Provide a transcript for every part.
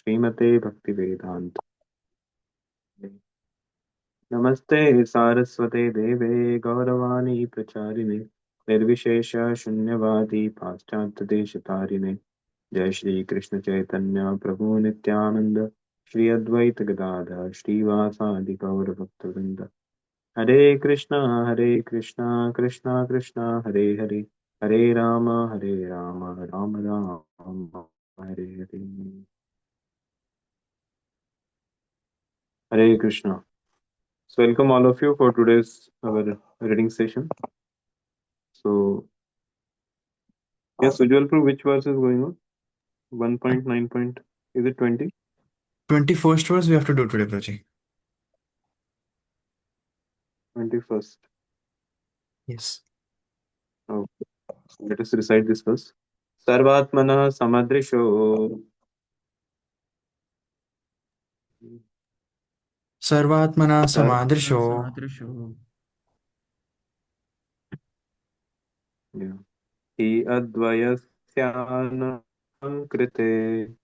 श्रीमते भक्तिवेदांत नमस्ते सारस्वते देवे गौरवाणी प्रचारिणे निर्विशेष शून्यवादी पाश्चात्य देशतारिणे जय श्री कृष्ण चैतन्य प्रभु नित्यानंद श्री अद्वैत गदाधर श्रीवासादि गौर भक्तवृंद हरे Krishna Krishna Krishna Hare Hare Ram Ram Ram Hare Hare Hare Krishna. So welcome all of you for today's our reading session. So yes, Ujjwal Prabhu, which verse is going on? 1.9 point, is it 20? 21st verse we have to do today, Prabhuji. 21st. Yes. Okay. Let us recite this verse. Sarvatmana samadrisho. Sarvatmana Sar. samadrisho Yeah. Hi advayasyan krite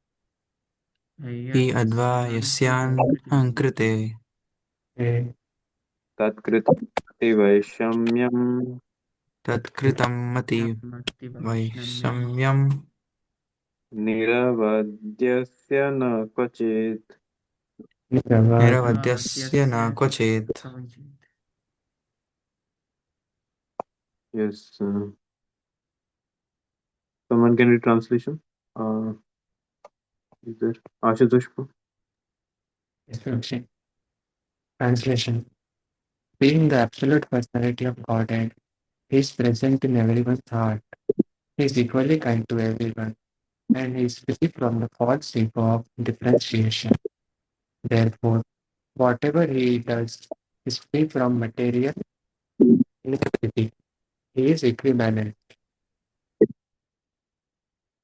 hi advayasyan ankrite tatkrit vaishamyam tatkritam mati vaishamyam निरवध्यस्य न क्वचित्. niravadyasya na kvachit. Yes. Someone can read translation. Is there Ashutosh? Yes, Prabhuji. Translation. Being the absolute personality of Godhead, He is present in everyone's heart. He is equally kind to everyone, and He is free from the false ego of differentiation. Therefore, whatever He does is free from material inequality. He is equivalent.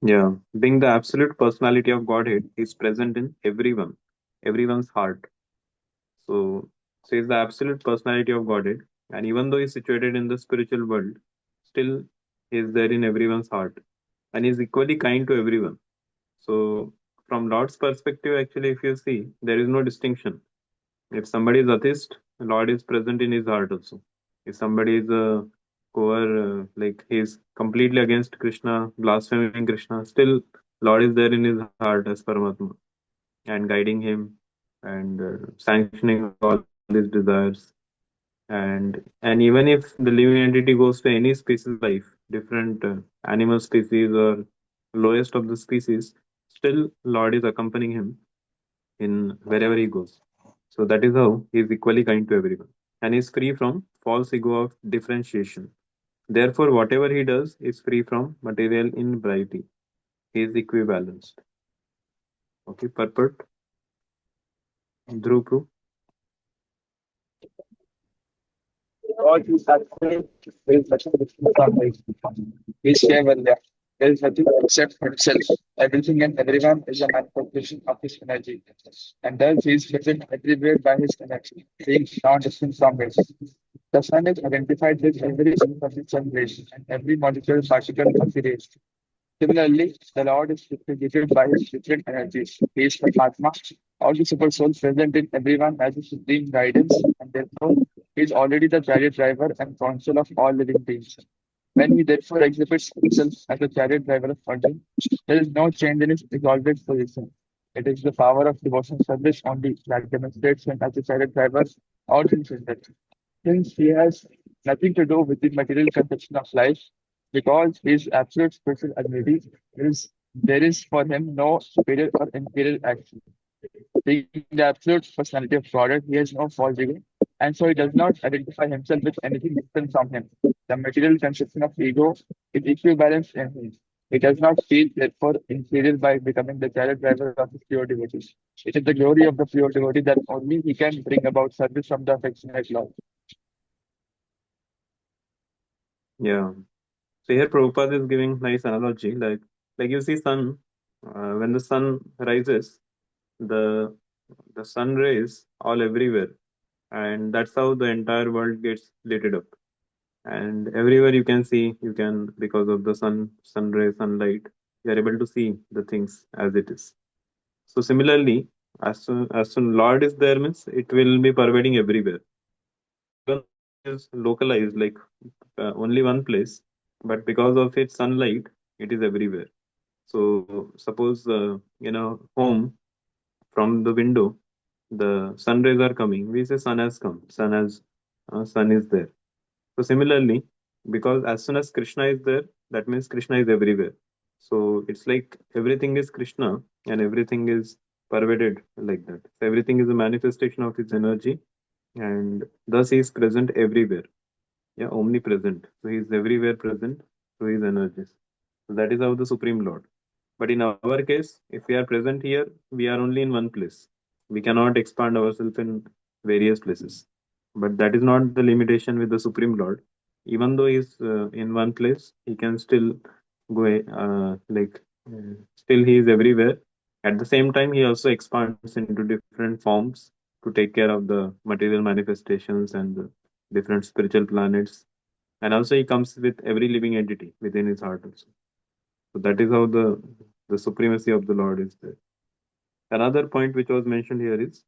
Yeah. Being the absolute personality of Godhead, He is present in everyone, everyone's heart. So says the absolute personality of Godhead, and even though He is situated in the spiritual world, still He is there in everyone's heart, and He is equally kind to everyone. So from Lord's perspective, actually, if you see, there is no distinction. If somebody is atheist, Lord is present in his heart also. If somebody is a poor, like he is completely against Krishna, blaspheming Krishna, still Lord is there in his heart as Paramatma and guiding him and sanctioning all his desires. And even if the living entity goes to any species life, different animal species or lowest of the species, still Lord is accompanying him in wherever he goes. So that is how he is equally kind to everyone and is free from false ego of differentiation. Therefore, whatever he does is free from material inequality. He is equibalanced. Okay, purport. Dhruv Prabhu. God is absolute. There is nothing different from life. He is Kaivalya. There is nothing except himself. Everything and everyone is a manifestation of his energy. And thus he is present everywhere by his energy, being non-distinct from it. The sun is identified with every cell of its sun rays and every molecular particle of the rays. Similarly, the Lord is represented by his different energies. He is the Atma, all the super souls present in everyone as a supreme guidance, and therefore he is already the chariot driver and counsel of all living beings. When he therefore exhibits himself as the chariot driver of Arjun, there is no change in his exalted position. It is the power of devotion service only that demonstrates him as the chariot driver all things in that. Since he has nothing to do with the material conception of life, because he is absolute spiritual ability, there is for him no superior or inferior action. Being the absolute personality of God, he has no false ego, and so he does not identify himself with anything different from him. The material conception of ego is equibalanced in him. He does not feel therefore inferior by becoming the chariot driver of his pure devotees. It is the glory of the pure devotee that only he can bring about service from the affectionate Lord. Yeah. So here Prabhupada is giving nice analogy. Like you see sun, when the sun rises, the the sun rays all everywhere, and that's how the entire world gets lit up. And everywhere you can because of the sun ray sunlight, you are able to see the things as it is. So similarly, as soon Lord is there means it will be pervading everywhere. Even though it is localized, like only one place, but because of its sunlight, it is everywhere. So suppose home from the window, the sun rays are coming. We say sun has come. Sun is there. So similarly, because as soon as Krishna is there, that means Krishna is everywhere. So it's like everything is Krishna and everything is pervaded like that. So everything is a manifestation of his energy, and thus he is present everywhere. Yeah, omnipresent. So he is everywhere present through his energies. So that is how the Supreme Lord. But in our case, if we are present here, we are only in one place. We cannot expand ourselves in various places. But that is not the limitation with the Supreme Lord. Even though he is in one place, he can still go, still he is everywhere. At the same time, he also expands into different forms to take care of the material manifestations and the different spiritual planets. And also, he comes with every living entity within his heart also. So that is how the supremacy of the Lord is there. Another point which was mentioned here is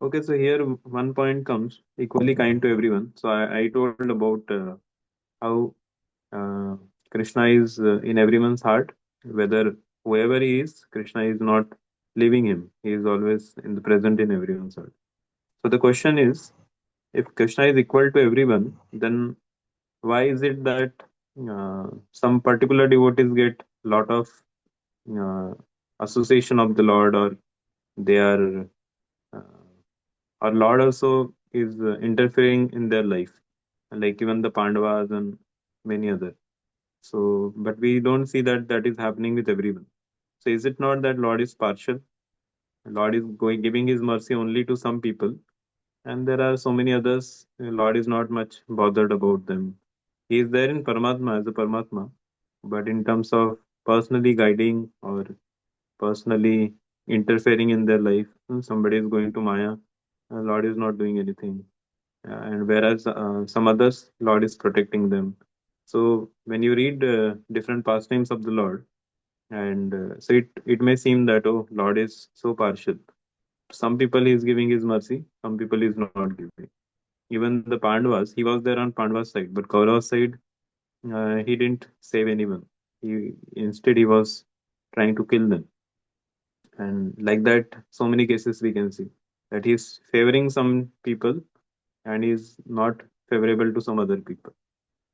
okay. So here one point comes equally kind to everyone. So I told about how uh, Krishna is in everyone's heart, whether whoever he is, Krishna is not leaving him. He is always in the present in everyone's heart. So the question is, if Krishna is equal to everyone, then why is it that some particular devotees get lot of uh, association of the Lord, or they are, or Lord also is interfering in their life, like even the Pandavas and many other. So, but we don't see that that is happening with everyone. So, is it not that Lord is partial? Lord is going giving His mercy only to some people, and there are so many others. Lord is not much bothered about them. He is there in Paramatma as a Paramatma, but in terms of personally guiding or personally interfering in their life, somebody is going to Maya, Lord is not doing anything. And whereas some others, Lord is protecting them. So when you read different pastimes of the Lord, and so it may seem that, oh, Lord is so partial. Some people he is giving his mercy, some people he is not giving. Even the Pandavas, he was there on Pandava's side, but Kaurava's side, he didn't save anyone. Instead he was trying to kill them. And like that, so many cases we can see that he's favoring some people and is not favorable to some other people.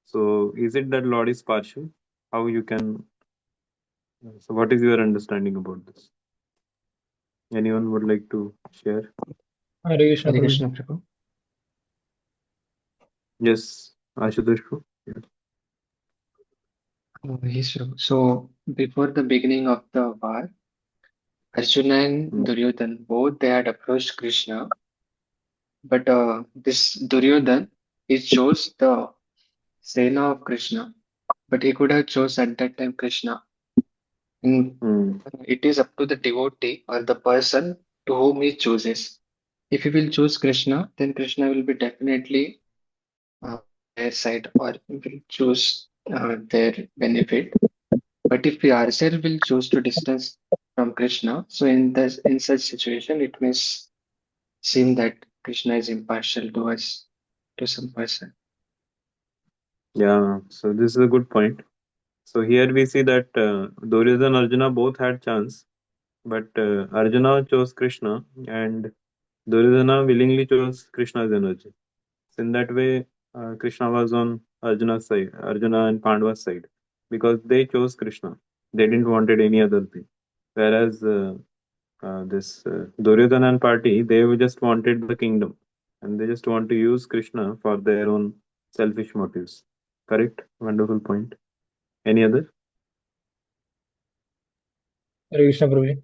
So is it that Lord is partial? How you can? So what is your understanding about this? Anyone would like to share? Hare Krishna, Hare Prabhuji. Krishna, Prabhu. Yes, Ashutosh. Yes, Prabhu. So before the beginning of the war, Arjuna and Mm, Duryodhan both they had approached Krishna, but this Duryodhan he chose the Sena of Krishna, but he could have chose at that time Krishna. And mm, it is up to the devotee or the person to whom he chooses. If he will choose Krishna, then Krishna will be definitely on their side or will choose their benefit. But if we ourselves will choose to distance from Krishna, so in such situation, it may seem that Krishna is impartial to us, to some person. yeah. So this is a good point. So here we see that Duryodhana and Arjuna both had chance, but Arjuna chose Krishna and Duryodhana willingly chose Krishna's energy. So in that way, Krishna was on Arjuna's side, Arjuna and Pandava's side, because they chose Krishna. They didn't wanted any other thing. Whereas this Duryodhana and party, they just wanted the kingdom, and they just want to use Krishna for their own selfish motives. Correct? Wonderful point. Any other? Hare Krishna, Prabhuji.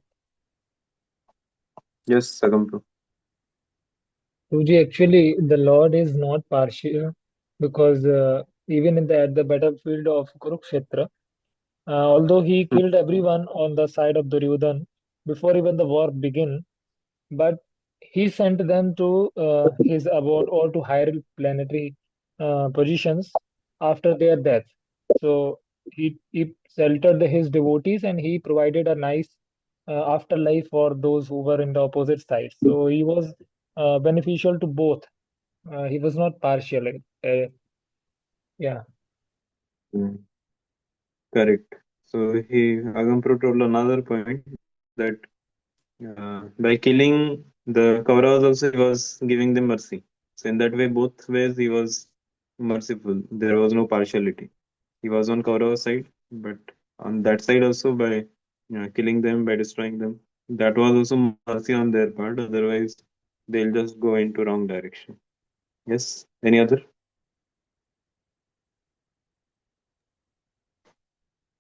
Yes, Sagampu. Prabhuji, actually, the Lord is not partial because even at the battlefield of Kurukshetra, although he killed everyone on the side of Duryodhan before even the war began, but he sent them to his abode or to higher planetary positions after their death. So he sheltered his devotees and he provided a nice afterlife for those who were in the opposite side. So he was beneficial to both. He was not partial. Yeah. Mm, correct. So he Agampro told another point that by killing the Kauravas also he was giving them mercy. So in that way, both ways he was merciful. There was no partiality. He was on Kaurava side, but on that side also by killing them, by destroying them, that was also mercy on their part. Otherwise, they'll just go into wrong direction. Yes. Any other?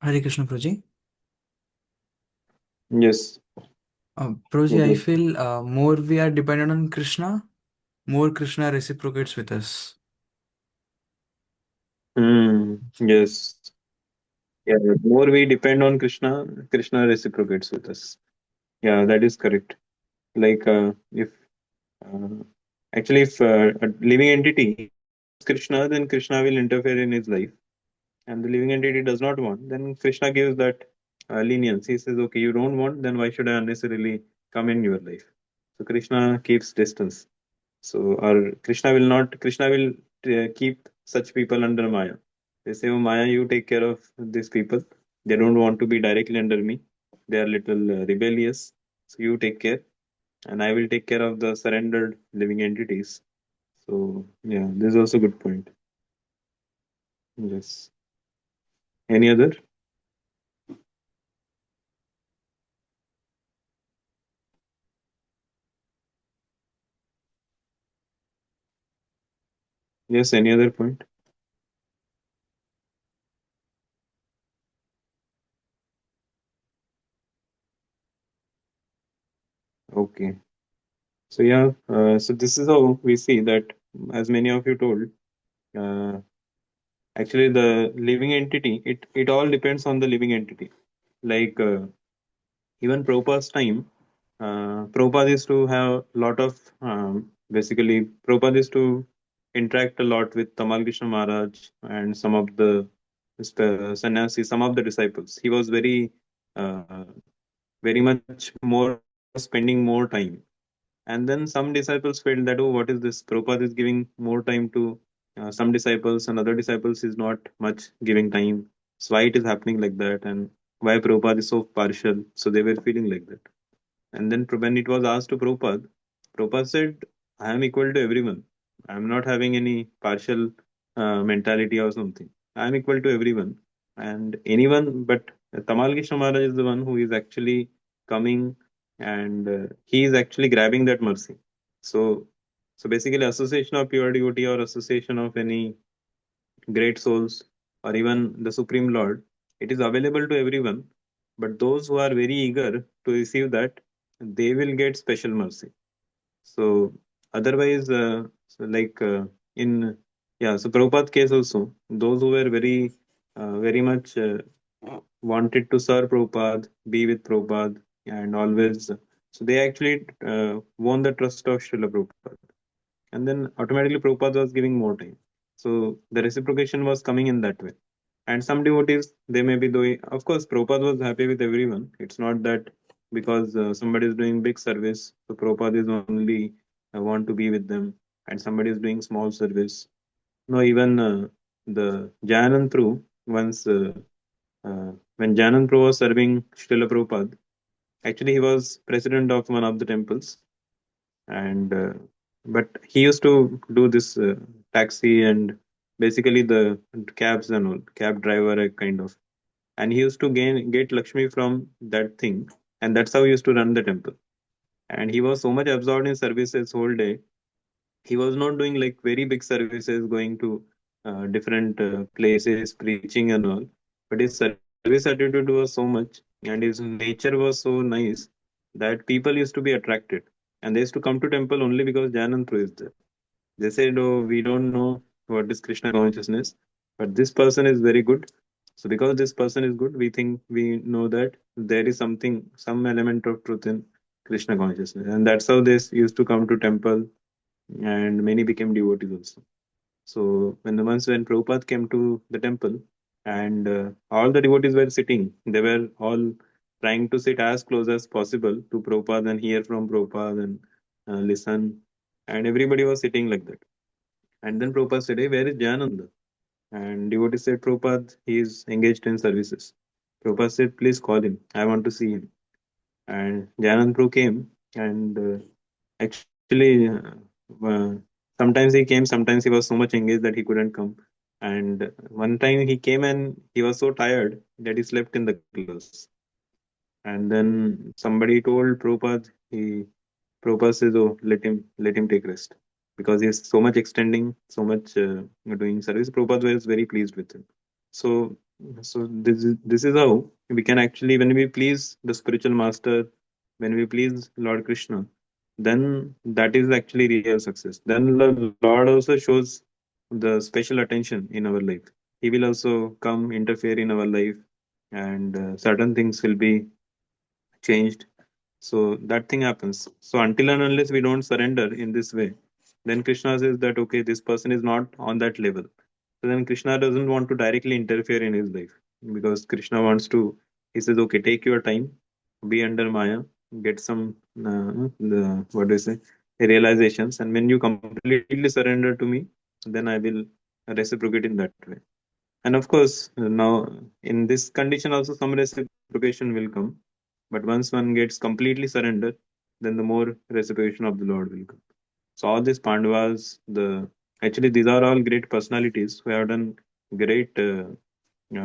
Hare Krishna, Prabhuji. Yes. Prabhuji, I Okay. feel more we are dependent on Krishna, more Krishna reciprocates with us. Yes. Yeah. The more we depend on Krishna, Krishna reciprocates with us. Yeah, that is correct. Like if uh, actually if a living entity wants Krishna, then Krishna will interfere in his life. And the living entity does not want, then Krishna gives that lenience. He says, okay, you don't want, then why should I unnecessarily come in your life? So Krishna keeps distance. So, or Krishna will keep such people under Maya. They say, oh, Maya, you take care of these people. They don't want to be directly under me. They are little rebellious. So, you take care, and I will take care of the surrendered living entities. So, yeah, this is also a good point. Yes. Any other? Yes, any other point? Okay. So yeah, so this is how we see that, as many of you told, uh, actually the living entity, it all depends on the living entity. Like even Prabhupada's time, Prabhupada used to have a lot of, basically, Prabhupada used to interact a lot with Tamal Krishna Maharaj and some of the sannyasis, some of the disciples. He was uh, very much more, he was spending more time. And then some disciples felt that, oh, what is this? Prabhupada is giving more time to some disciples, and other disciples is not much giving time. So why it is happening like that? And why Prabhupada is so partial? So they were feeling like that. And then when it was asked to Prabhupada, Prabhupada said, I am equal to everyone. I am not having any partial mentality or something. I am equal to everyone. And anyone, but Tamal Krishna Maharaj is the one who is actually coming, and he is actually grabbing that mercy. So, so basically, association of pure devotee or association of any great souls or even the Supreme Lord, it is available to everyone. But those who are very eager to receive that, they will get special mercy. So otherwise, like in yeah, so Prabhupada case also, those who were very much wanted to serve Prabhupada, be with Prabhupada, and always, so they actually won the trust of Srila Prabhupada, and then automatically Prabhupada was giving more time. So the reciprocation was coming in that way. And some devotees, they may be doing, of course, Prabhupada was happy with everyone. It's not that because somebody is doing big service, so Prabhupada is only want to be with them, and somebody is doing small service. No, even the Jayanand Prabhu, once when Jayanand Prabhu was serving Srila Prabhupada, actually he was president of one of the temples, and but he used to do this taxi and basically the cabs and all, cab driver kind of, and he used to get Lakshmi from that thing, and that's how he used to run the temple. And he was so much absorbed in services whole day. He was not doing like very big services, going to different places, preaching and all. But his service attitude was so much, and his nature was so nice that people used to be attracted, and they used to come to temple only because Janantru is there. They said, "Oh, we don't know what is Krishna consciousness, but this person is very good. So because this person is good, we think we know that there is something, some element of truth in Krishna consciousness, and that's how they used to come to temple, and many became devotees also. So when the once when Prabhupada came to the temple, and all the devotees were sitting, they were all trying to sit as close as possible to Prabhupada and hear from Prabhupada and listen. And everybody was sitting like that. And then Prabhupada said, "Hey, where is Jayananda?" And devotee said, "Prabhupada, he is engaged in services." Prabhupada said, "Please call him. I want to see him." And Jayanand Prabhu came, and actually, uh, sometimes he came, sometimes he was so much engaged that he couldn't come. And one time he came and he was so tired that he slept in the class. And then somebody told Prabhupada, Prabhupada says, "Oh, let him take rest because he's so much extending, so much doing service." Prabhupada was very pleased with him. So, this is how we can actually, when we please the spiritual master, when we please Lord Krishna, then that is actually real success. Then the Lord also shows the special attention in our life. He will also come interfere in our life, and certain things will be changed. So that thing happens. So until and unless we don't surrender in this way, then Krishna says that okay, this person is not on that level. So then Krishna doesn't want to directly interfere in his life because Krishna wants to. He says, okay, take your time, be under Maya, get some the what do you say realizations, and when you completely surrender to me, then I will reciprocate in that way. And of course, now in this condition also some reciprocation will come. But once one gets completely surrendered, then the more reciprocation of the Lord will come. So all these Pandavas, actually these are all great personalities who have done great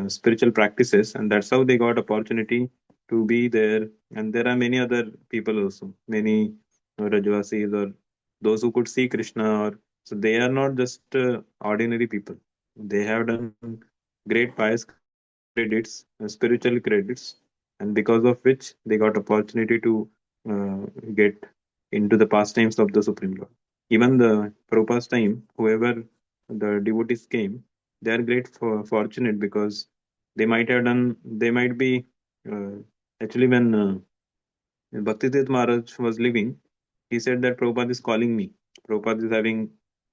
spiritual practices, and that's how they got opportunity to be there. And there are many other people also, many Rajvasis or those who could see Krishna, or so they are not just ordinary people. They have done great pious credits, spiritual credits, and because of which they got opportunity to get into the pastimes of the Supreme Lord. Even the Prabhupada's time, whoever the devotees came, they are great for fortunate because they might be uh, actually when Bhaktivedanta Maharaj was living, he said that Prabhupada is calling me. Prabhupada is having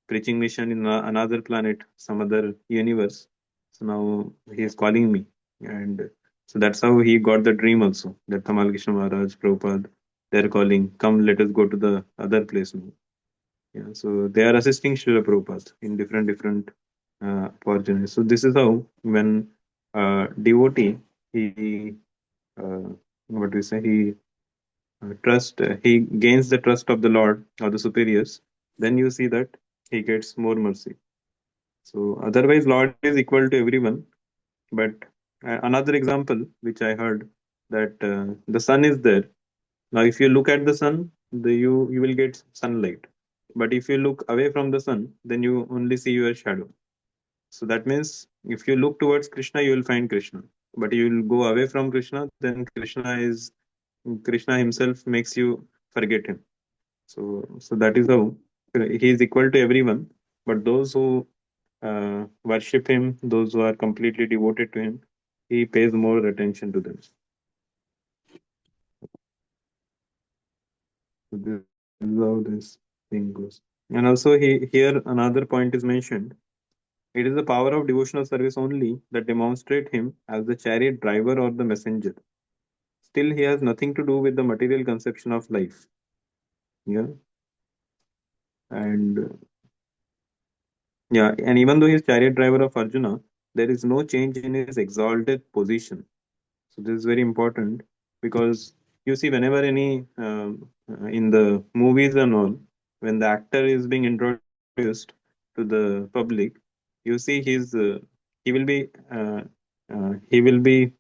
preaching mission in another planet, some other universe. So now he is calling me. And so that's how he got the dream also, that Tamal Krishna Maharaj, Prabhupada, they're calling, come, let us go to the other place now. Yeah, so they are assisting Srila Prabhupada in different opportunities. So this is how when devotee, he, what do you say, he gains the trust of the Lord or the superiors, then you see that he gets more mercy. So otherwise, Lord is equal to everyone. But another example which I heard that the sun is there. Now, if you look at the sun, you will get sunlight. But if you look away from the sun, then you only see your shadow. So that means if you look towards Krishna, you will find Krishna. But you will go away from Krishna, then Krishna himself makes you forget him. So that is how he is equal to everyone. But those who worship him, those who are completely devoted to him, he pays more attention to them. So this is how this thing goes. And also, here another point is mentioned. It is the power of devotional service only that demonstrate him as the chariot driver or the messenger. Still, he has nothing to do with the material conception of life. Yeah, and and even though he is chariot driver of Arjuna, there is no change in his exalted position. So this is very important because you see, whenever any in the movies and all, when the actor is being introduced to the public, you see he will be he will be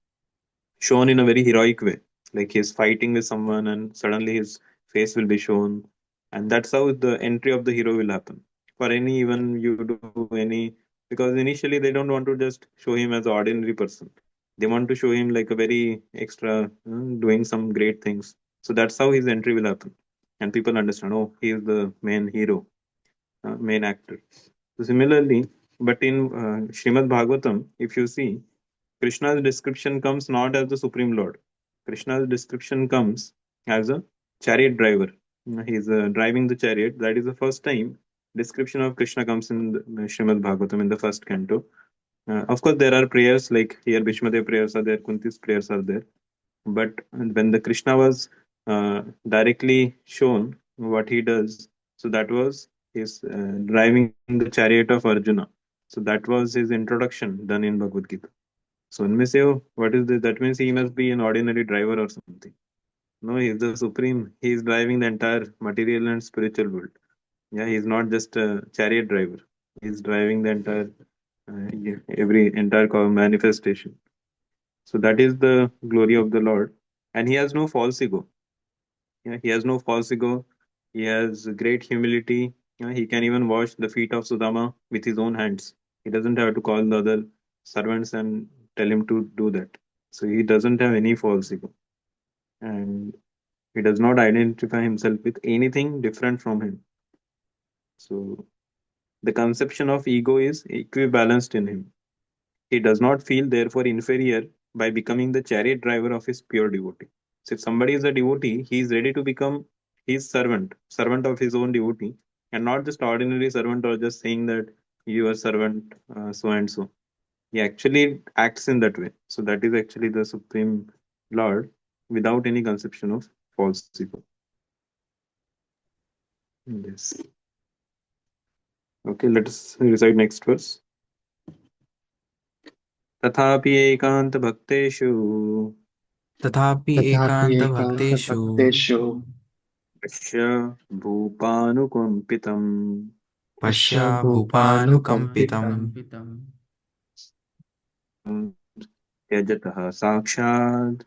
shown in a very heroic way, like he's fighting with someone, and suddenly his face will be shown, and that's how the entry of the hero will happen. For any even you do any because initially they don't want to just show him as an ordinary person, they want to show him like a very extra doing some great things. So that's how his entry will happen, and people understand, oh, he is the main hero, main actor. So similarly, but in Srimad Bhagavatam, if you see, Krishna's description comes not as the Supreme Lord. Krishna's description comes as a chariot driver. He's driving the chariot. That is the first time description of Krishna comes in the Srimad Bhagavatam in the first canto. Of course, there are prayers like here Bhīṣmadeva prayers are there, Kunti's prayers are there. But when the Krishna was directly shown what he does, so that was his driving the chariot of Arjuna. So that was his introduction done in Bhagavad Gita. So when we say, oh, what is this? That means he must be an ordinary driver or something. No, he is the supreme. He is driving the entire material and spiritual world. Yeah, he is not just a chariot driver. He is driving the entire every entire manifestation. So that is the glory of the Lord, and he has no false ego. Yeah, he has no false ego. He has great humility. Yeah, he can even wash the feet of Sudama with his own hands. He doesn't have to call the other servants and tell him to do that. So he doesn't have any false ego, and he does not identify himself with anything different from him. So the conception of ego is equibalanced in him. He does not feel therefore inferior by becoming the chariot driver of his pure devotee. So if somebody is a devotee, he is ready to become his servant, servant of his own devotee, and not just ordinary servant or just saying that you are servant so and so. He actually acts in that way. So that is actually the supreme Lord without any conception of false ego. Yes. Okay, let us recite next verse. तथापि एकान्तभक्तेषु तथापि तथापि एकान्तभक्तेषु एकान्तभक्तेषु पश्य भूपानुकम्पितम् पश्य पश्य भूपानुकम्पितम् भूपानुकम्पितम् त्यजतः साक्षात्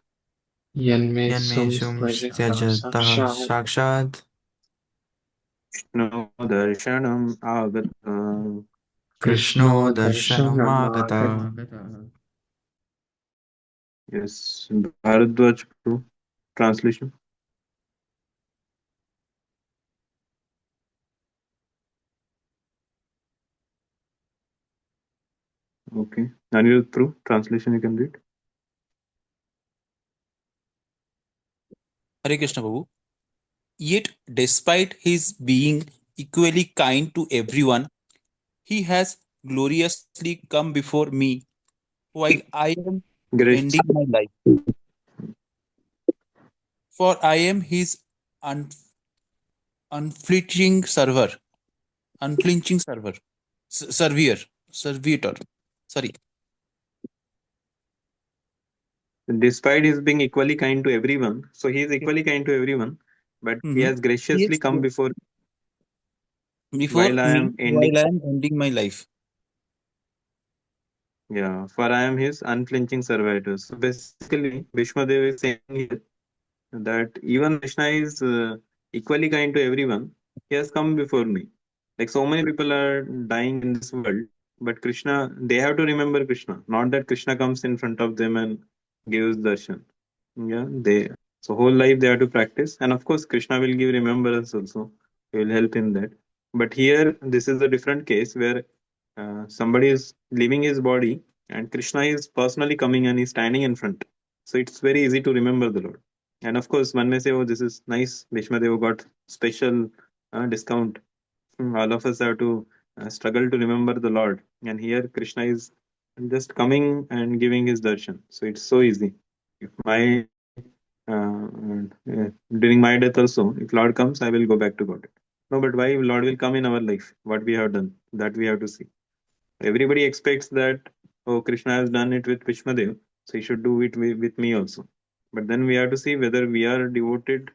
यन्मेषुं यन्मेषुं स्पृशतः त्यजतः साक्षात् विष्णो दर्शनम् आगतः कृष्णो कृष्णो दर्शनमागतः। दर्शनमागतः। Yes, Bharadwaj translation. Okay. Anirudh Prabhu, translation you can read. Hare Krishna Prabhu. Yet, despite his being equally kind to everyone, he has gloriously come before me while I am Great. ending my life. For I am his un- unflinching server, unflinching server, servitor. Sorry. Despite his being equally kind to everyone, so he is Yes. equally kind to everyone, but he Mm-hmm. has graciously Yes. come before Before while I me am ending. while I am ending my life. Yeah, for I am his unflinching servitor. So basically, Bhīṣmadeva is saying here that even Krishna is equally kind to everyone. He has come before me. Like so many people are dying in this world, but Krishna, they have to remember Krishna. Not that Krishna comes in front of them and gives darshan. Yeah, they so whole life they have to practice, and of course Krishna will give remembrance also. He will help in that. But here, this is a different case where somebody is leaving his body, and Krishna is personally coming and he's standing in front. So it's very easy to remember the Lord. And of course, one may say, "Oh, this is nice. Bhishmadeva got special discount. All of us have to struggle to remember the Lord." And here, Krishna is just coming and giving his darshan. So it's so easy. If my during my death also, if Lord comes, I will go back to God. No, but why Lord will come in our life? What we have done, that we have to see. Everybody expects that, oh, Krishna has done it with Vishmadev, so he should do it with me also. But then we have to see whether we are devoted.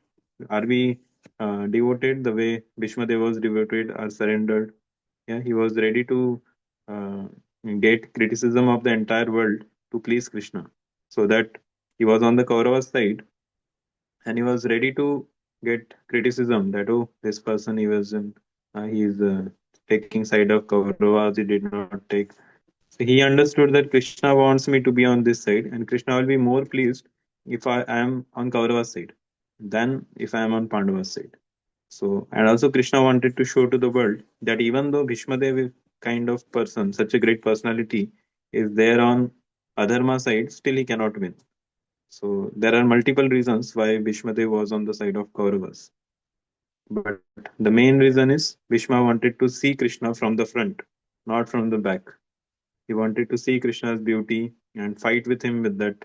Are we devoted the way Vishmadev was devoted or surrendered? Yeah, he was ready to uh, get criticism of the entire world to please Krishna. So that he was on the Kaurava side and he was ready to get criticism that, oh, this person he was in, he is taking side of Kauravas, he did not take. So he understood that Krishna wants me to be on this side, and Krishna will be more pleased if I am on Kaurava's side than if I am on Pandava's side. So, and also Krishna wanted to show to the world that even though Bhishmadev is kind of person, such a great personality, is there on Adharma side, still he cannot win. So there are multiple reasons why Bhishmadev was on the side of Kauravas. But the main reason is Bhishma wanted to see Krishna from the front, not from the back. He wanted to see Krishna's beauty and fight with him with that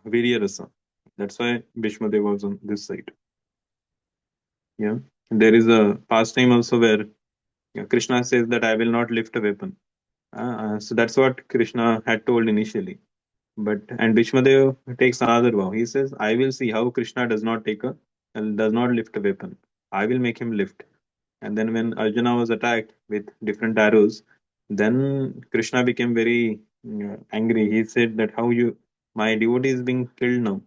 Virya Rasa. That's why Bhīṣmadeva was on this side. Yeah. There is a pastime also where Krishna says that I will not lift a weapon. So that's what Krishna had told initially. But and Bhishmadev takes another vow. He says, "I will see how Krishna does not lift a weapon. I will make him lift." And then when Arjuna was attacked with different arrows, then Krishna became very angry. He said that my devotee is being killed now.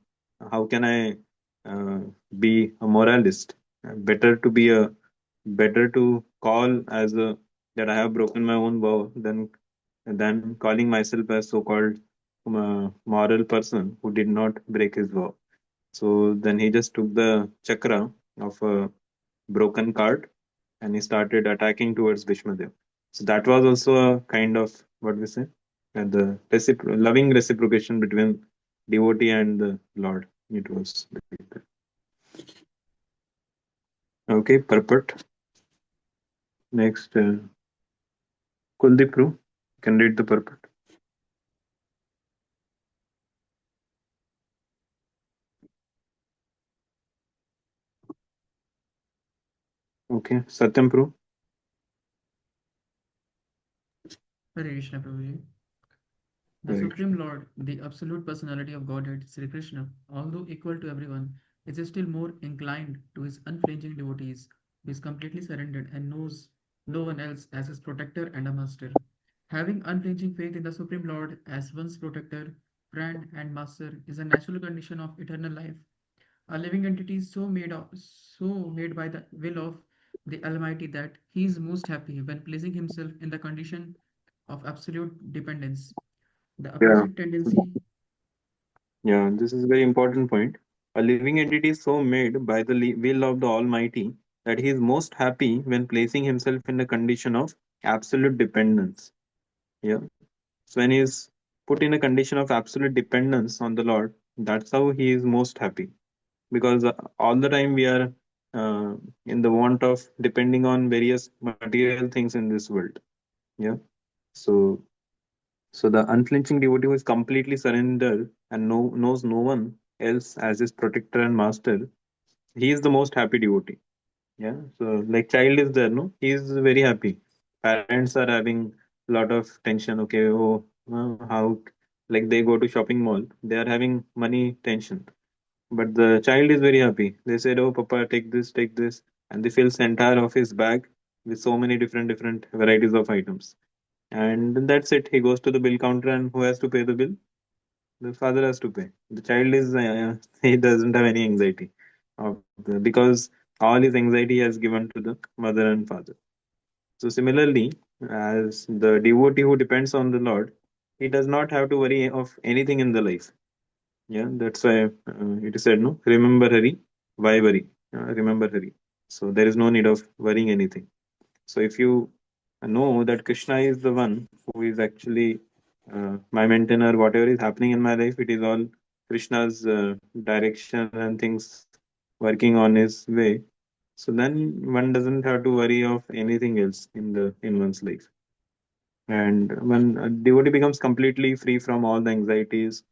How can I uh, be a moralist? Better to be a better to call as a that I have broken my own vow than calling myself a so-called moral person who did not break his vow. So then he just took the chakra of a broken cart and he started attacking towards Bhishmadev. So that was also a kind of what we say, the loving reciprocation between devotee and the Lord. It was like that. Okay, purport. Next, Kuldeep Prue, can read the purport. Okay, Satyam Prue. Hare Krishna, Prabhuji. The Very Supreme good. Lord, the absolute personality of Godhead, Sri Krishna, although equal to everyone, is still more inclined to his unflinching devotees, who is completely surrendered and knows no one else as his protector and a master. Having unflinching faith in the Supreme Lord as one's protector, friend, and master is a natural condition of eternal life. A living entity so made by the will of the Almighty that he is most happy when placing himself in the condition of absolute dependence. The Yeah. opposite tendency, Yeah, this is a very important point. A living entity is so made by the will of the Almighty that he is most happy when placing himself in a condition of absolute dependence. Yeah. So when he is put in a condition of absolute dependence on the Lord, that's how he is most happy. Because all the time we are uh, in the want of depending on various material things in this world. Yeah. So the unflinching devotee who is completely surrendered and knows no one else as his protector and master, he is the most happy devotee. Yeah. So like child is there, no? He is very happy. Parents are having a lot of tension. Okay, oh, how like they go to shopping mall, they are having money tension. But the child is very happy. They said, "Oh, Papa, take this," and they fills the entire of his bag with so many different varieties of items. And that's it. He goes to the bill counter, and who has to pay the bill? The father has to pay. The child is he doesn't have any anxiety because all his anxiety has given to the mother and father. So similarly, as the devotee who depends on the Lord, he does not have to worry of anything in the life. Yeah, that's why it is said, no, remember Hari, why worry? Remember Hari. So there is no need of worrying anything. So if you know that Krishna is the one who is actually my maintainer, whatever is happening in my life, it is all Krishna's direction and things working on his way. So then one doesn't have to worry of anything else in one's life. And when a devotee becomes completely free from all the anxieties,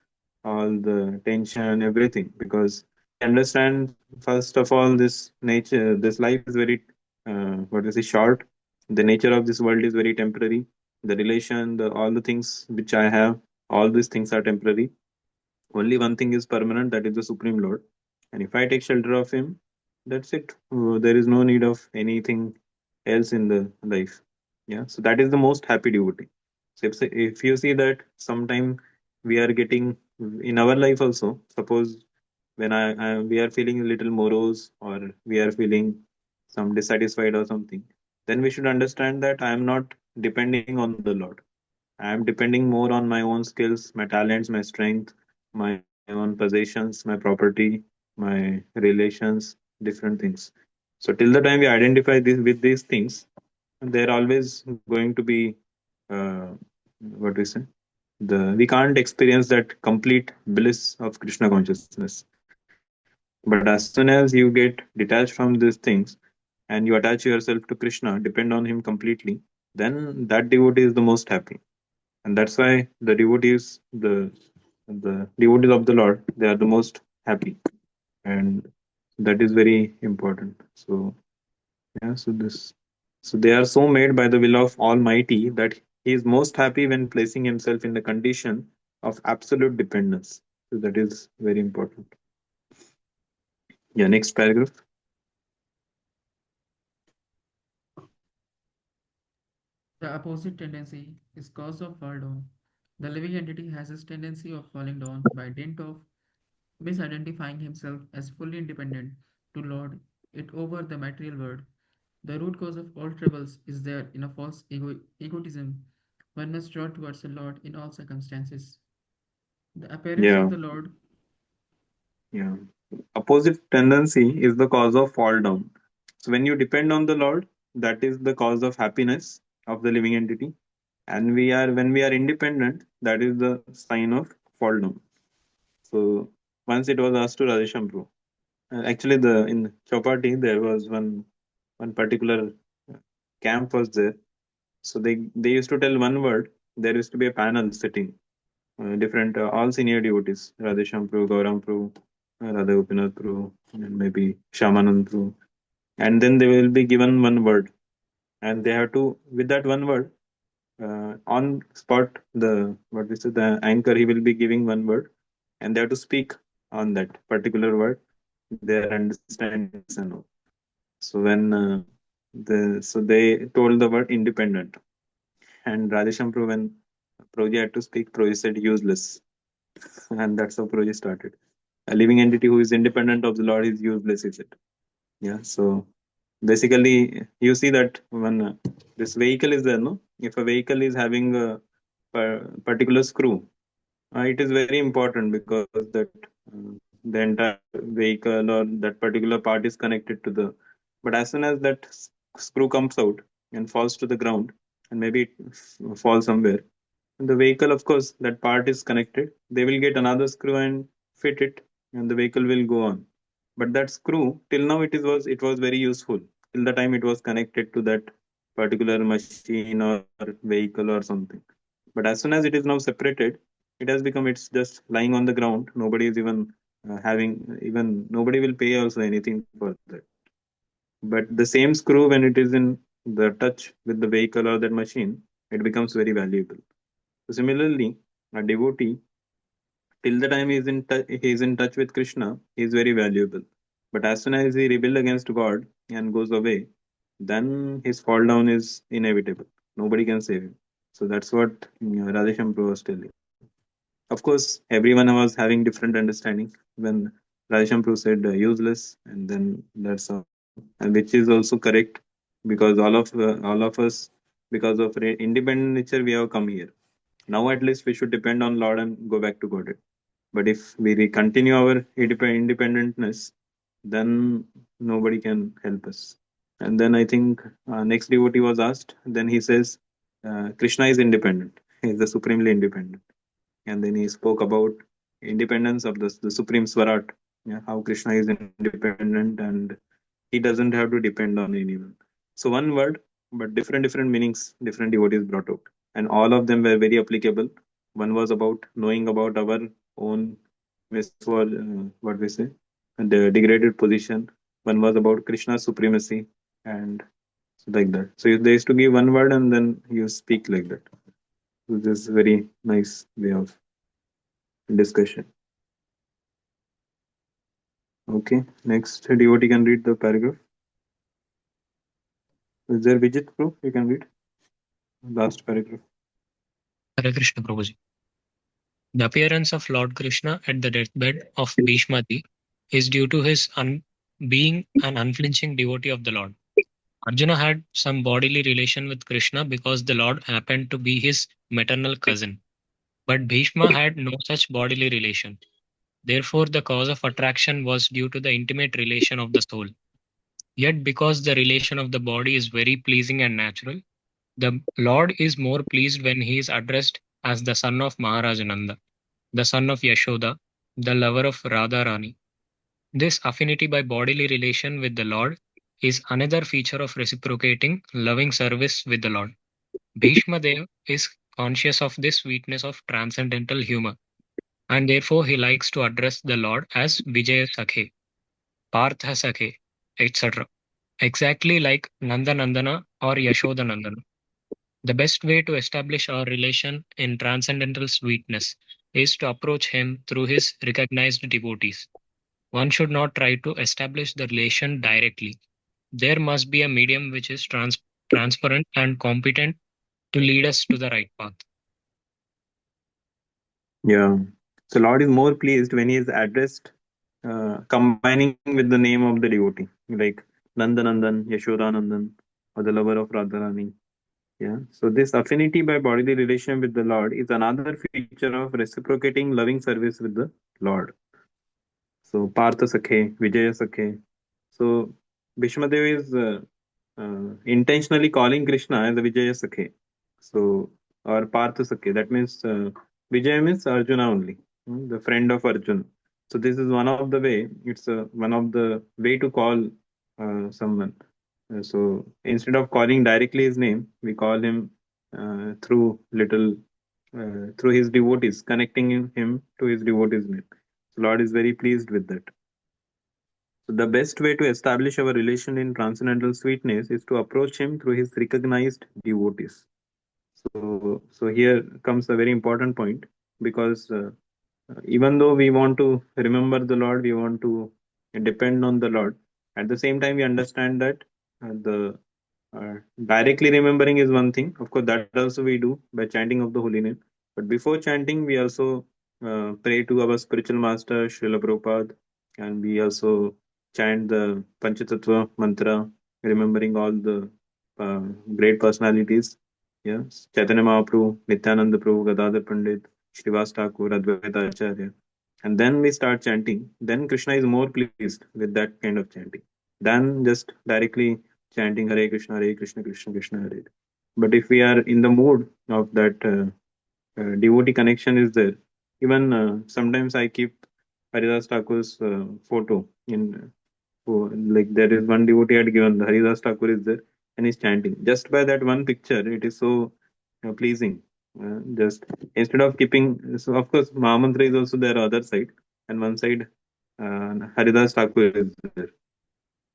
all the tension, everything, because he understands first of all this nature, this life is very what is it short. The nature of this world is very temporary. The relation, the all the things which I have, all these things are temporary. Only one thing is permanent, that is the Supreme Lord. And if I take shelter of Him, that's it. There is no need of anything else in the life. Yeah. So that is the most happy devotee. So if you see that sometime we are getting in our life also, suppose when we are feeling a little morose or we are feeling some dissatisfied or something, then we should understand that I am not depending on the Lord. I am depending more on my own skills, my talents, my strength, my own possessions, my property, my relations, different things. So till the time we identify this with these things, they're always going to be uh, what we say. We can't experience that complete bliss of Krishna consciousness. But as soon as you get detached from these things and you attach yourself to Krishna, depend on Him completely, then that devotee is the most happy. And that's why the devotee is the the devotees of the Lord, they are the most happy, and that is very important. So yeah, so they are so made by the will of Almighty that he is most happy when placing himself in the condition of absolute dependence. So that is very important. Yeah, next paragraph. The opposite tendency is cause of fall down. The living entity has this tendency of falling down by dint of misidentifying himself as fully independent to lord it over the material world. The root cause of all troubles is there in a false egotism. One must draw towards the Lord in all circumstances. The appearance of Yeah, the Lord, yeah. Opposite tendency is the cause of fall down. So when you depend on the Lord, that is the cause of happiness of the living entity. And when we are independent, that is the sign of fall down. So once it was asked to Radheshampru. Actually, the in Chopati there was one particular camp was there. So they used to tell one word. There used to be a panel sitting, different all senior devotees, Radheshampru, Gauram Radha Gopinath Prabhu, and maybe Shamanand Prabhu. And then they will be given one word, and they have to with that one word on spot the what is it, the anchor he will be giving one word, and they have to speak on that particular word their understanding yes and no. So when so they told the word independent, and Radheshampru when Prabhuji had to speak, Prabhuji said useless, and that's how Prabhuji started. A living entity who is independent of the Lord is useless, he said. Yeah, so basically you see that when this vehicle is there, no, if a vehicle is having a particular screw, it is very important because that the entire vehicle or that particular part is connected to the. But as soon as that screw comes out and falls to the ground, and maybe it falls somewhere, and the vehicle, of course, that part is connected. They will get another screw and fit it, and the vehicle will go on. But that screw, till now, it was very useful till the time it was connected to that particular machine or vehicle or something. But as soon as it is now separated, it's just lying on the ground. Nobody is even even nobody will pay also anything for that. But the same screw, when it is in the touch with the vehicle or that machine, it becomes very valuable. So similarly, a devotee, till the time he is in touch with Krishna, he is very valuable. But as soon as he rebels against God and goes away, then his fall down is inevitable. Nobody can save him. So that's what Radheshampur was telling. Of course, everyone was having different understanding when Radheshampur said useless, and then that's all, and which is also correct because all of us, because of independent nature, we have come here. Now at least we should depend on Lord and go back to God. But if we continue our independentness, then nobody can help us. And then I think next devotee was asked. Then he says, Krishna is independent. He is the supremely independent. And then he spoke about independence of the supreme Swarat, yeah, how Krishna is independent and he doesn't have to depend on anyone. So one word, but different meanings, different devotees brought out, and all of them were very applicable. One was about knowing about our own what we say, the degraded position. One was about Krishna's supremacy, and like that. So they used to give one word and then you speak like that. So this is very nice way of discussion. Okay, next devotee can read the paragraph. Is there Vijit Pro? You can read last paragraph. Hare Krishna Prabhuji. The appearance of Lord Krishna at the deathbed of Bhīṣmadeva is due to his being an unflinching devotee of the Lord. Arjuna had some bodily relation with Krishna because the Lord happened to be his maternal cousin. But Bhishma had no such bodily relation. Therefore, the cause of attraction was due to the intimate relation of the soul. Yet, because the relation of the body is very pleasing and natural, the Lord is more pleased when he is addressed as the son of Maharajananda, the son of Yashoda, the lover of Radharani. This affinity by bodily relation with the Lord is another feature of reciprocating loving service with the Lord. Bhishma Dev is conscious of this sweetness of transcendental humor. and therefore he likes to address the Lord as Vijaya Sakhe, Partha Sakhe, etc. Exactly like Nanda Nandana or Yashoda Nandana. The best way to establish our relation in transcendental sweetness is to approach him through his recognized devotees. One should not try to establish the relation directly. There must be a medium which is transparent and competent to lead us to the right path. Yeah. So Lord is more pleased when he is addressed, combining with the name of the devotee, like Nandanandan, Yashodanandan, or the lover of Radharani. Yeah. So this affinity by bodily relation with the Lord is another feature of reciprocating loving service with the Lord. So Partha Sakhe, Vijaya Sakhe. So Bhishmadev is intentionally calling Krishna as a Vijaya Sakhe. So, or Partha Sakhe. That means Vijaya means Arjuna only, the friend of Arjuna. So this is one of the way. It's one of the way to call someone. So instead of calling directly his name, we call him through his devotees, connecting him to his devotees' name. So Lord is very pleased with that. So the best way to establish our relation in transcendental sweetness is to approach him through his recognized devotees. So here comes a very important point, because even though we want to remember the Lord, we want to depend on the Lord. At the same time, we understand that the directly remembering is one thing. Of course, that also we do by chanting of the holy name. But before chanting, we also pray to our spiritual master, Srila Prabhupada, and we also chant the Panchatattva mantra, remembering all the uh, great personalities. Yes, Chaitanya Mahaprabhu, Nityananda Prabhu, Gadadhar Pandit, Srivas Thakur, Advaita Acharya. And then we start chanting. Then Krishna is more pleased with that kind of chanting than just directly chanting Hare Krishna, Krishna Krishna, Hare. But if we are in the mood of that devotee connection is there, even sometimes I keep Haridas Thakur's photo in like there is one devotee had given the Haridas Thakur is there and he's chanting. Just by that one picture, it is so pleasing. Just instead of keeping, so of course Mahamantra is also there other side, and one side Haridas Thakur is there.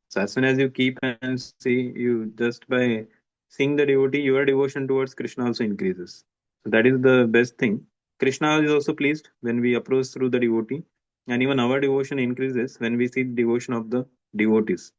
So as soon as you keep and see, you just by seeing the devotee, your devotion towards Krishna also increases. So that is the best thing. Krishna is also pleased when we approach through the devotee, and even our devotion increases when we see the devotion of the devotees.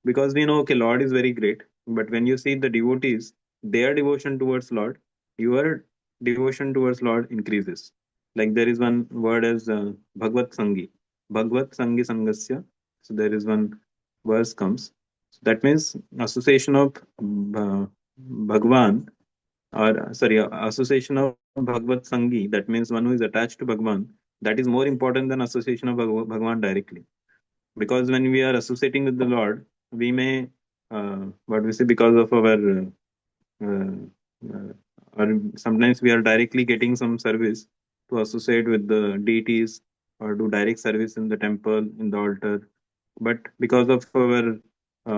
Because we know, okay, Lord is very great, but when you see the devotees, their devotion towards Lord, your devotion towards Lord increases. Like there is one word as Bhagvat Sangi, Bhagvat Sangi Sangasya. So there is one verse comes. So that means association of Bhagwan, or sorry, association of Bhagvat Sangi. That means one who is attached to Bhagwan. That is more important than association of Bhagwan directly. Because when we are associating with the Lord, we may, what we say, because of our or sometimes we are directly getting some service to associate with the deities or do direct service in the temple, in the altar. But because of our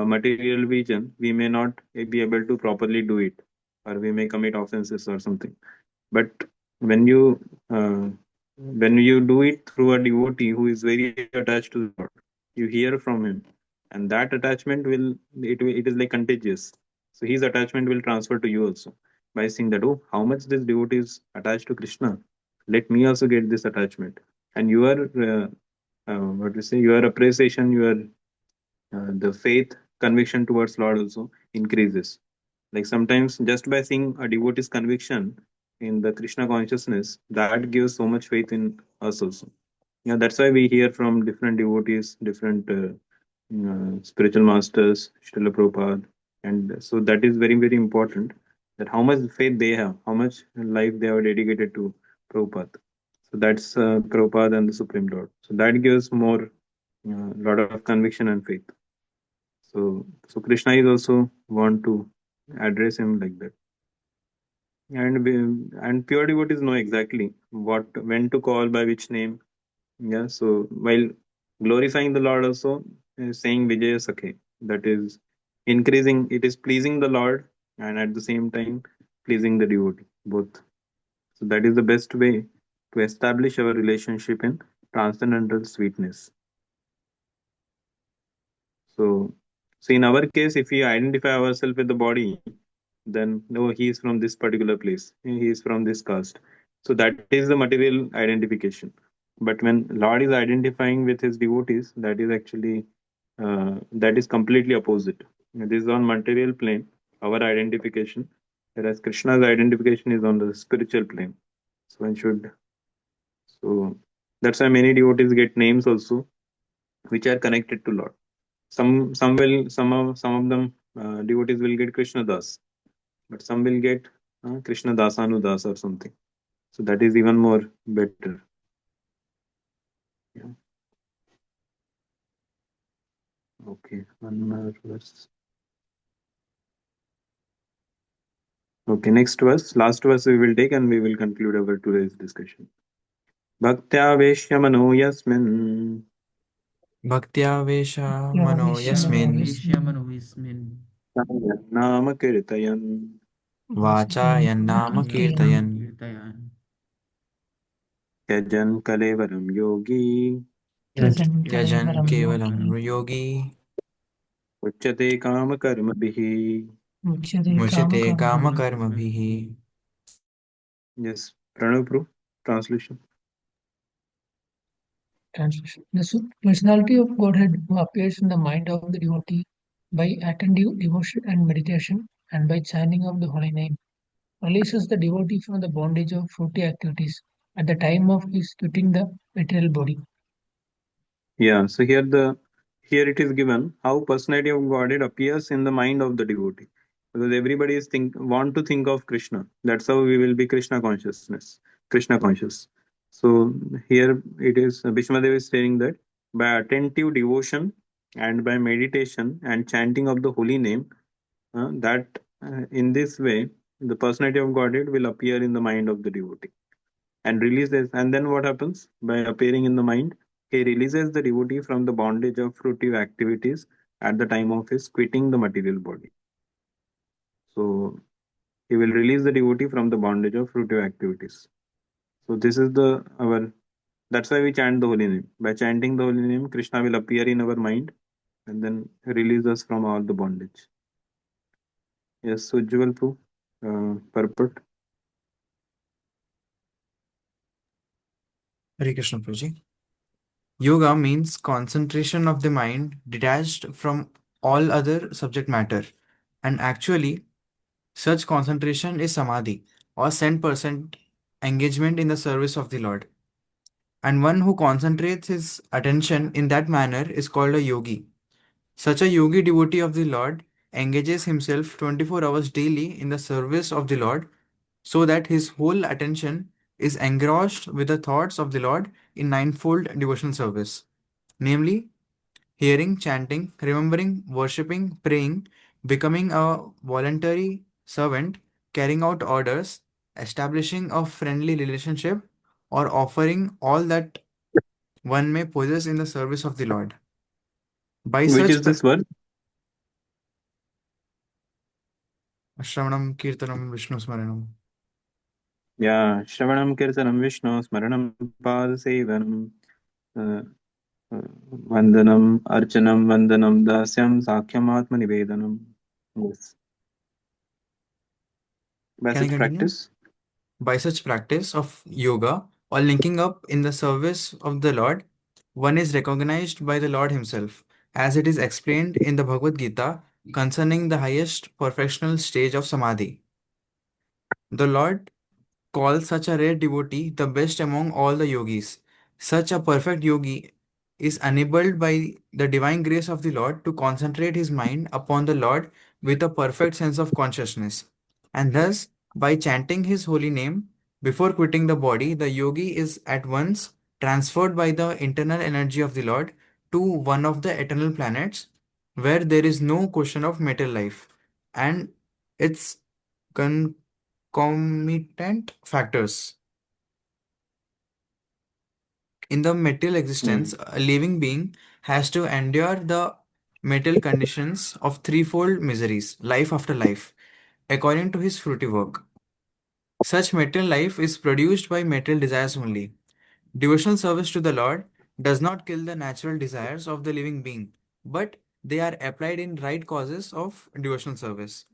material vision, we may not be able to properly do it, or we may commit offenses or something. But when you uh, when you do it through a devotee who is very attached to the Lord, you hear from him, and that attachment it is like contagious. So his attachment will transfer to you also by seeing that, oh, how much this devotee is attached to Krishna. Let me also get this attachment, and your what we say, your appreciation, your the faith conviction towards Lord also increases. Like sometimes just by seeing a devotee's conviction in the Krishna consciousness, that gives so much faith in us also. Yeah, that's why we hear from different devotees, different spiritual masters, Srila Prabhupada, and so that is very very important. That how much faith they have, how much life they have dedicated to Prabhupada. So that's Prabhupada and the Supreme Lord. So that gives more lot of conviction and faith. So Krishna is also want to address him like that, and pure devotees know exactly what when to call by which name. Yeah. So while glorifying the Lord, also saying Vijaya Sakhe, that is increasing. It is pleasing the Lord, and at the same time pleasing the devotee both. So that is the best way to establish our relationship in transcendental sweetness. So, in our case, if we identify ourselves with the body, then no, he is from this particular place, he is from this caste. So that is the material identification. But when Lord is identifying with his devotees, that is actually that is completely opposite. This is on material plane, our identification, whereas Krishna's identification is on the spiritual plane. So one should, so that's why many devotees get names also, which are connected to Lord. Some of them devotees will get Krishna Das, but some will get Krishna Dasanu Das or something. So that is even more better. Yeah. Okay, one more verse. Okay, next verse, last verse we will take and we will conclude our today's discussion. Bhaktya Veshya Mano Yasmin Bhaktya Vesha Mano Yasmin Vishyamano Vismin Nama Kirtayan Vacha Yannama Kirtayan Kirtayan Yajan Kalevaram Yogi Yajan Kevalam Yogi Uchate Kama Karma Bihi. Muchite Kama Karma Bhihi. Yes, Pranav Prabhu, translation. Translation. The personality of Godhead who appears in the mind of the devotee by attentive devotion and meditation and by chanting of the holy name releases the devotee from the bondage of fruity activities at the time of his quitting the material body. Yeah, so here it is given how personality of Godhead appears in the mind of the devotee. Because everybody is want to think of Krishna. That's how we will be Krishna conscious. So here it is Bhīṣmadeva is saying that by attentive devotion and by meditation and chanting of the holy name, that in this way the personality of Godhead will appear in the mind of the devotee and releases. And then what happens? By appearing in the mind, he releases the devotee from the bondage of fruitive activities at the time of his quitting the material body. So he will release the devotee from the bondage of fruitive activities. So this is the our that's why we chant the holy name. By chanting the holy name, Krishna will appear in our mind and then release us from all the bondage. Yes, Ujjwal Prabhu, purport. Hare Krishna Prabhuji. Yoga means concentration of the mind detached from all other subject matter. And actually, such concentration is samadhi or 100% engagement in the service of the Lord. And one who concentrates his attention in that manner is called a yogi. Such a yogi devotee of the Lord engages himself 24 hours daily in the service of the Lord so that his whole attention is engrossed with the thoughts of the Lord in ninefold devotional service, namely hearing, chanting, remembering, worshipping, praying, becoming a voluntary servant, carrying out orders, establishing a friendly relationship, or offering all that one may possess in the service of the Lord. By Which such is this verse? Shravanam Kirtanam Vishnu Smaranam. Yeah, Shravanam Kirtanam Vishnu Smaranam Padasevanam Vandanam Archanam Vandanam Dasyam Sakyam Atma Nivedanam. Yes. By Can I such continue? practice, By such practice of yoga or linking up in the service of the Lord, one is recognized by the Lord Himself, as it is explained in the Bhagavad Gita concerning the highest perfectional stage of Samadhi. The Lord calls such a rare devotee the best among all the yogis. Such a perfect yogi is enabled by the divine grace of the Lord to concentrate his mind upon the Lord with a perfect sense of consciousness. And thus, by chanting his holy name before quitting the body, the yogi is at once transferred by the internal energy of the Lord to one of the eternal planets where there is no question of material life and its concomitant factors. In the material existence, a living being has to endure the material conditions of threefold miseries, life after life, according to his fruity work. Such material life is produced by material desires only. Devotional service to the Lord does not kill the natural desires of the living being, but they are applied in right causes of devotional service.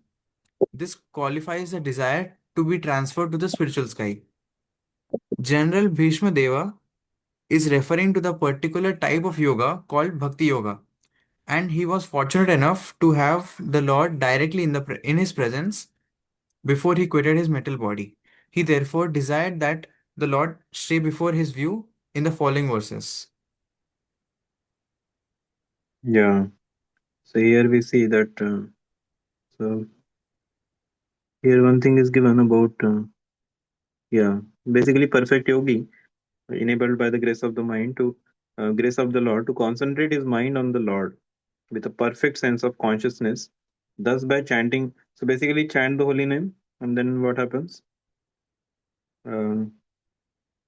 This qualifies the desire to be transferred to the spiritual sky. General Bhīṣmadeva is referring to the particular type of yoga called Bhakti Yoga, and he was fortunate enough to have the Lord directly in his presence before he quitted his metal body. He therefore desired that the Lord stay before his view in the following verses. Yeah. So here we see that. So here one thing is given about. Yeah, basically perfect yogi enabled by the grace of the mind to grace of the Lord to concentrate his mind on the Lord with a perfect sense of consciousness. Thus, by chanting, so basically chant the holy name, and then what happens? Uh,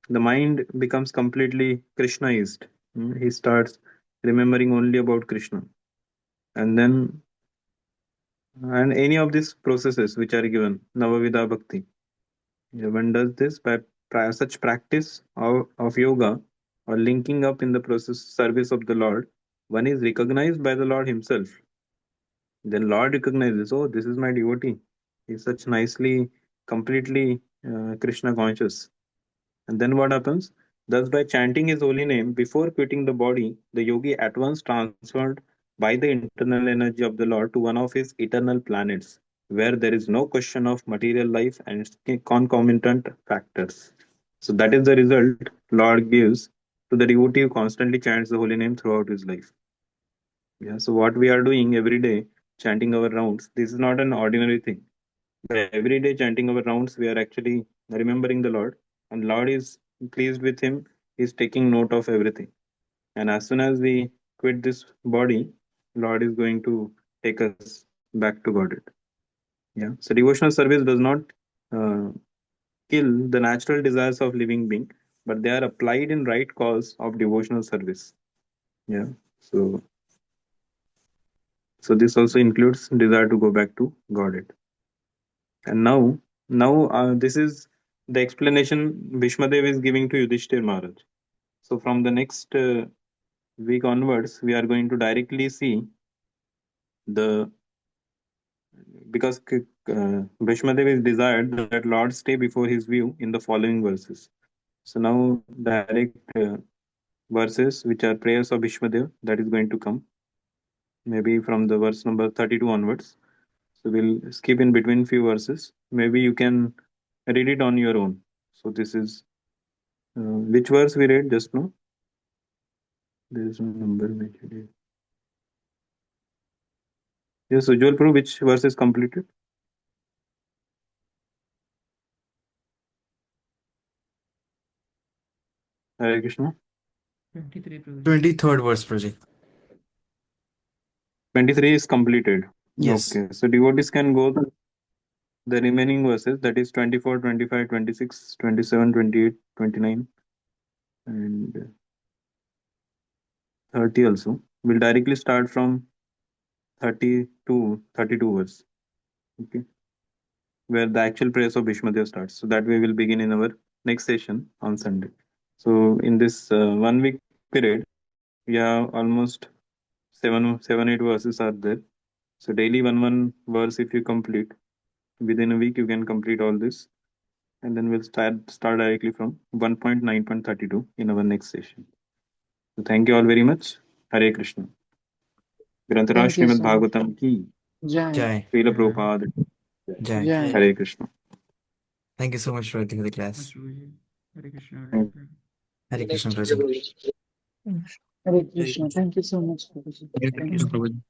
the mind becomes completely Krishnaized. He starts remembering only about Krishna, and then and any of these processes which are given Navavidha Bhakti. One does this by such practice of yoga or linking up in the process service of the Lord. One is recognized by the Lord Himself. Then Lord recognizes, oh, this is my devotee. He's such nicely, completely Krishna conscious. And then what happens? Thus, by chanting his holy name before quitting the body, the yogi at once transferred by the internal energy of the Lord to one of his eternal planets, where there is no question of material life and its concomitant factors. So that is the result Lord gives to the devotee who constantly chants the holy name throughout his life. Yeah. So what we are doing every day, chanting our rounds, this is not an ordinary thing. By every day chanting our rounds, we are actually remembering the Lord, and Lord is pleased with him. He's taking note of everything. And as soon as we quit this body, Lord is going to take us back to Godhead. Yeah. So devotional service does not uh, kill the natural desires of living being, but they are applied in right cause of devotional service. Yeah. So this also includes desire to go back to Godhead. And now this is the explanation Bhishmadev is giving to Yudhishthir Maharaj. So from the next week onwards, we are going to directly see the because Bhishmadev is desired that Lord stay before his view in the following verses. So now direct verses which are prayers of Bhishmadev that is going to come maybe from the verse number 32 onwards. So we'll skip in between few verses. Maybe you can read it on your own. So this is which verse we read just now? There is no number mentioned. Yes, Ujjwal Prabhu, which verse is completed? Hare Krishna. 23, Prabhuji. 23rd verse, Prabhuji. 23 is completed. Yes. Okay, so devotees can go the remaining verses, that is 24, 25, 26, 27, 28, 29, and 30 also. We'll directly start from 30 to 32 verse. Okay, where the actual prayers of Bhishmadev starts. So that way we'll begin in our next session on Sunday. So in this 1 week period, we have almost 8 verses are there. So daily one verse if you complete within a week, you can complete all this, and then we'll start directly from 1.9.32 in our next session. So thank you all very much. Hare Krishna. Grantaraj Thank you Srimad so much. Bhagavatam ki Jai. Jai. Srila Prabhupada. Jai. Jai. Hare Krishna. Thank you so much for the Much, class. Prabhuji. Hare Krishna. Hare Thank Krishna. Hare Krishna, Prabhuji. Hare Krishna. Thank you so much, Prabhuji. Hare Thank Krishna, you. Prabhuji.